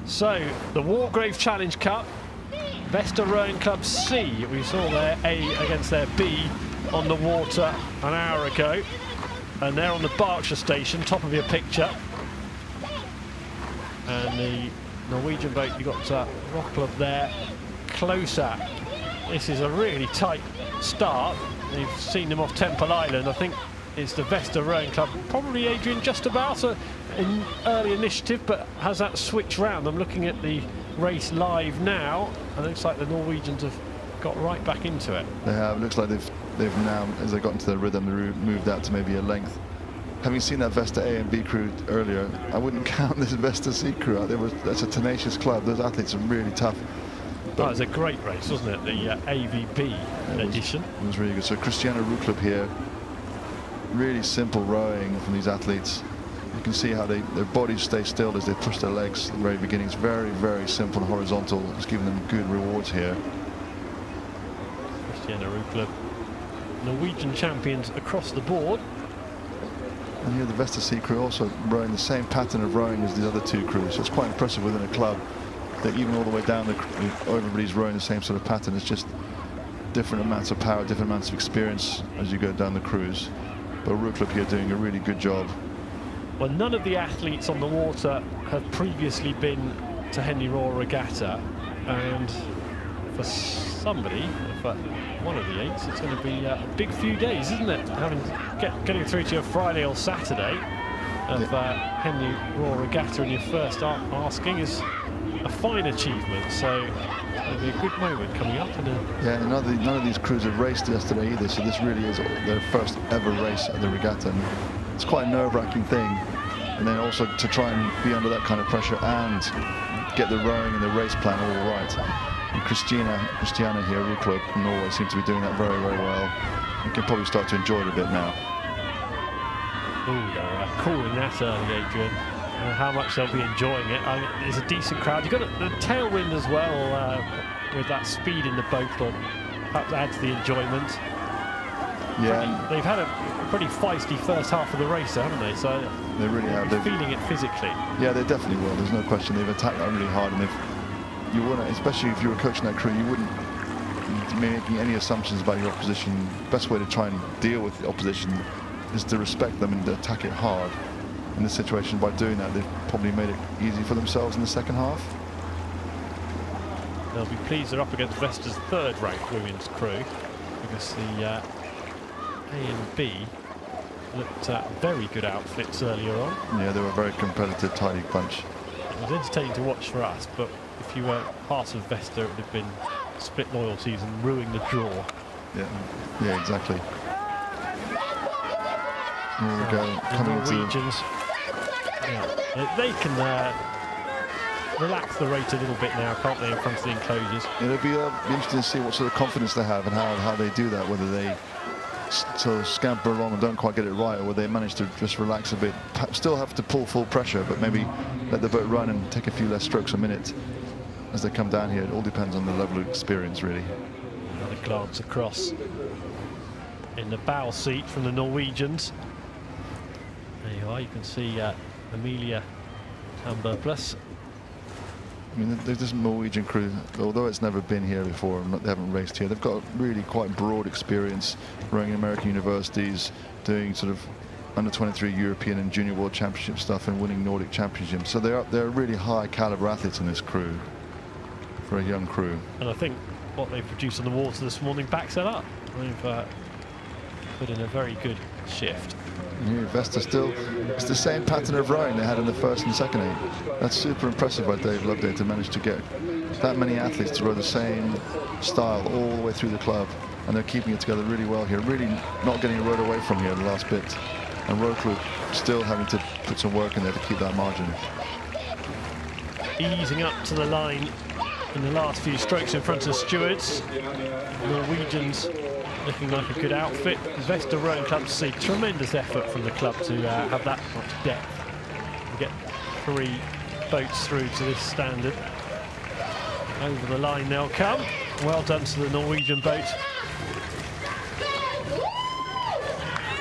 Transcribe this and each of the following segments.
So, the Wargrave Challenge Cup, Vesta Rowing Club C. We saw their A against their B on the water an hour ago. And they're on the Berkshire station, top of your picture. And the Norwegian boat, you've got Roklub there, closer. This is a really tight start. You've seen them off Temple Island. I think it's the Vesta Rowing Club. Probably Adrian just about an early initiative, but has that switched round? I'm looking at the race live now, and it looks like the Norwegians have got right back into it. They have. It looks like they've now, as they got into their rhythm, they moved out to maybe a length. Having seen that Vesta A and B crew earlier, I wouldn't count this Vesta C crew out. That's a tenacious club. Those athletes are really tough. That was a great race, wasn't it? The AVB edition. It was really good. So Christiania Roklub here. Really simple rowing from these athletes. You can see how their bodies stay still as they push their legs at the very beginning. It's very, very simple and horizontal. It's giving them good rewards here. Christiania Roklub, Norwegian champions across the board. And here the Vesta C crew also rowing the same pattern of rowing as the other two crews. So it's quite impressive within a club that even all the way down, everybody's rowing the same sort of pattern. It's just different amounts of power, different amounts of experience as you go down the crews. But Roklub here doing a really good job. Well, none of the athletes on the water have previously been to Henley Royal Regatta, and for somebody, for one of the eights, it's going to be a big few days, isn't it? Getting through to a Friday or Saturday of Henley Royal Regatta in your first asking is a fine achievement. So it'll be a good moment coming up. Yeah, and none of these crews have raced yesterday either, so this really is their first ever race at the regatta. And it's quite a nerve-wracking thing. And then also to try and be under that kind of pressure and get the rowing and the race plan all right. And Christiania here, Roklub from Norway, seem to be doing that very, very well. You can probably start to enjoy it a bit now. Oh, they're calling that early, Adrian. How much they'll be enjoying it. It's a decent crowd. You've got the tailwind as well with that speed in the boat, but perhaps adds the enjoyment. Yeah, they've had a pretty feisty first half of the race, haven't they? So they really have. They're feeling it physically. Yeah, they definitely will. There's no question. They've attacked that really hard, and you wouldn't, especially if you were coaching that crew, you wouldn't be making any assumptions about your opposition. The best way to try and deal with the opposition is to respect them and attack it hard. In this situation, by doing that, they've probably made it easy for themselves in the second half. They'll be pleased they're up against Vesta's third-ranked women's crew, because the A and B looked very good outfits earlier on. Yeah, they were a very competitive, tidy bunch. It was entertaining to watch for us, but if you were part of Vesta, it would have been split loyalties and ruining the draw. Yeah, exactly. Here we go. Coming the Norwegians, they can relax the rate a little bit now, can't they, in front of the enclosures? It'll be interesting to see what sort of confidence they have and how they do that, whether they sort of scamper along and don't quite get it right, or whether they manage to just relax a bit, still have to pull full pressure, but maybe let the boat run and take a few less strokes a minute as they come down here. It all depends on the level of experience, really. Another glance across in the bow seat from the Norwegians. There you are, you can see Amelia Tamber-Plus. I mean, this Norwegian crew, although it's never been here before and they haven't raced here, they've got really quite broad experience rowing in American universities, doing sort of under-23 European and Junior World Championship stuff and winning Nordic Championships. So they're really high caliber athletes in this crew, for a young crew. And I think what they've produced on the water this morning backs that up. They've put in a very good shift. Yeah, Vesta still, it's the same pattern of rowing they had in the first and second eight. That's super impressive by Dave Loveday to manage to get that many athletes to row the same style all the way through the club, and they're keeping it together really well here, really not getting rowed away from here the last bit, and Roklub still having to put some work in there to keep that margin. Easing up to the line in the last few strokes in front of the stewards. Norwegians looking like a good outfit. Vesta Rowing Club see tremendous effort from the club to have that much depth and get 3 boats through to this standard. Over the line they'll come. Well done to the Norwegian boat.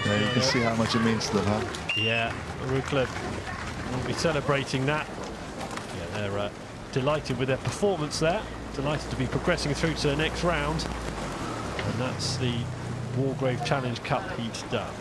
Yeah, you can see how much it means to them, huh? Yeah, Roklub will be celebrating that. Yeah, they're delighted with their performance there, delighted to be progressing through to the next round, and that's the Wargrave Challenge Cup heat done.